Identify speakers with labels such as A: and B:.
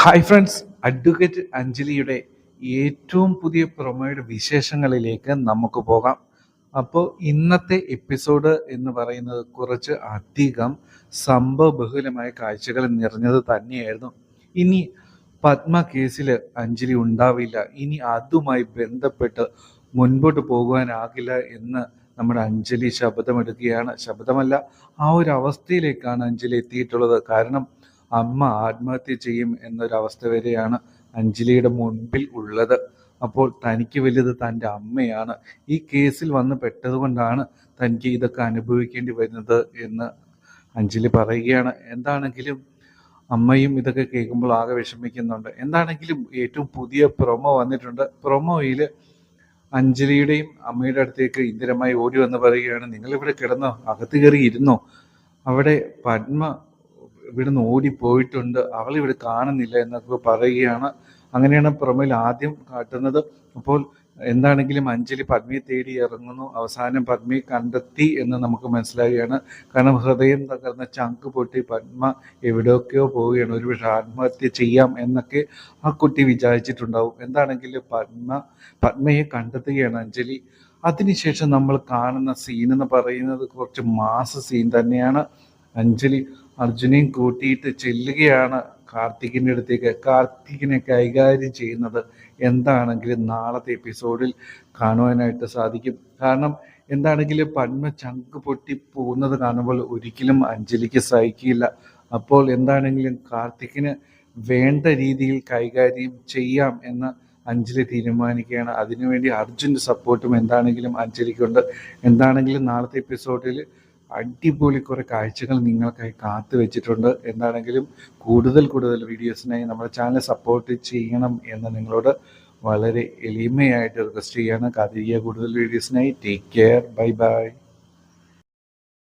A: Hi friends, advocate അഞ്ജലിയുടെ ഏറ്റവും പുതിയ പ്രൊമോയുടെ വിശേഷങ്ങളിലേക്ക് നമുക്ക് പോകാം. അപ്പോൾ ഇന്നത്തെ എപ്പിസോഡ് എന്ന് പറയുന്നത് കുറച്ച് അധികം സംഭവബഹുലമായ കാഴ്ചകൾ നിറഞ്ഞത് തന്നെയായിരുന്നു. ഇനി പത്മ കേസിൽ അഞ്ജലി ഉണ്ടാവില്ല, ഇനി അതുമായി ബന്ധപ്പെട്ട് മുൻപോട്ട് പോകുവാനാകില്ല എന്ന് നമ്മുടെ അഞ്ജലി ശപഥമെടുക്കുകയാണ്. ശപഥമല്ല, ആ ഒരു അവസ്ഥയിലേക്കാണ് അഞ്ജലി എത്തിയിട്ടുള്ളത്. കാരണം അമ്മ ആത്മഹത്യ ചെയ്യും എന്നൊരവസ്ഥ വരെയാണ് അഞ്ജലിയുടെ മുൻപിൽ ഉള്ളത്. അപ്പോൾ തനിക്ക് വലുത് തൻ്റെ അമ്മയാണ്. ഈ കേസിൽ വന്ന് പെട്ടതുകൊണ്ടാണ് തനിക്ക് ഇതൊക്കെ അനുഭവിക്കേണ്ടി വരുന്നത് എന്ന് അഞ്ജലി പറയുകയാണ്. എന്താണെങ്കിലും അമ്മയും ഇതൊക്കെ കേൾക്കുമ്പോൾ ആകെ വിഷമിക്കുന്നുണ്ട്. എന്താണെങ്കിലും ഏറ്റവും പുതിയ പ്രൊമോ വന്നിട്ടുണ്ട്. പ്രൊമോയിൽ അഞ്ജലിയുടെയും അമ്മയുടെ അടുത്തേക്ക് ഇന്ദിരമായി ഓടി വന്ന് പറയുകയാണ്, നിങ്ങളിവിടെ കിടന്നോ, അകത്ത് കയറി ഇരുന്നോ, അവിടെ പത്മ ഇവിടുന്ന് ഓടിപ്പോയിട്ടുണ്ട്, അവളിവിടെ കാണുന്നില്ല എന്നൊക്കെ പറയുകയാണ്. അങ്ങനെയാണ് പ്രൊമോയിൽ ആദ്യം കാട്ടുന്നത്. അപ്പോൾ എന്താണെങ്കിലും അഞ്ജലി പത്മയെ തേടി ഇറങ്ങുന്നു. അവസാനം പത്മയെ കണ്ടെത്തി എന്ന് നമുക്ക് മനസ്സിലാവുകയാണ്. കാരണം ഹൃദയം തകർന്ന ചങ്ക് പൊട്ടി പത്മ എവിടെയൊക്കെയോ പോവുകയാണ്. ഒരുപക്ഷെ ആത്മഹത്യ ചെയ്യാം എന്നൊക്കെ ആ കുട്ടി വിചാരിച്ചിട്ടുണ്ടാവും. എന്താണെങ്കിലും പത്മയെ കണ്ടെത്തുകയാണ് അഞ്ജലി. അതിനുശേഷം നമ്മൾ കാണുന്ന സീൻ എന്ന് പറയുന്നത് കുറച്ച് മാസ് സീൻ തന്നെയാണ്. അഞ്ജലി അർജുനെയും കൂട്ടിയിട്ട് ചെല്ലുകയാണ് കാർത്തികിൻ്റെ അടുത്തേക്ക്. കാർത്തികിനെ കൈകാര്യം ചെയ്യുന്നത് എന്താണെങ്കിലും നാളത്തെ എപ്പിസോഡിൽ കാണുവാനായിട്ട് സാധിക്കും. കാരണം എന്താണെങ്കിലും പത്മ ചങ്ക് പൊട്ടി പോകുന്നത് കാണുമ്പോൾ ഒരിക്കലും അഞ്ജലിക്ക് സഹിക്കില്ല. അപ്പോൾ എന്താണെങ്കിലും കാർത്തികിന് വേണ്ട രീതിയിൽ കൈകാര്യം ചെയ്യാം എന്ന് അഞ്ജലി തീരുമാനിക്കുകയാണ്. അതിനുവേണ്ടി അർജുൻ്റെ സപ്പോർട്ടും എന്താണെങ്കിലും അഞ്ജലിക്കുണ്ട്. എന്താണെങ്കിലും നാളത്തെ എപ്പിസോഡിൽ അടിപൊളി കുറേ കാഴ്ചകൾ നിങ്ങൾക്കായി കാത്തു വെച്ചിട്ടുണ്ട്. എന്താണെങ്കിലും കൂടുതൽ വീഡിയോസിനായി നമ്മുടെ ചാനൽ സപ്പോർട്ട് ചെയ്യണം എന്ന് നിങ്ങളോട് വളരെ എളിമയായിട്ട് റിക്വസ്റ്റ് ചെയ്യാണ്. കാത്തിരിക്കുക കൂടുതൽ വീഡിയോസിനായി. Take care, bye by.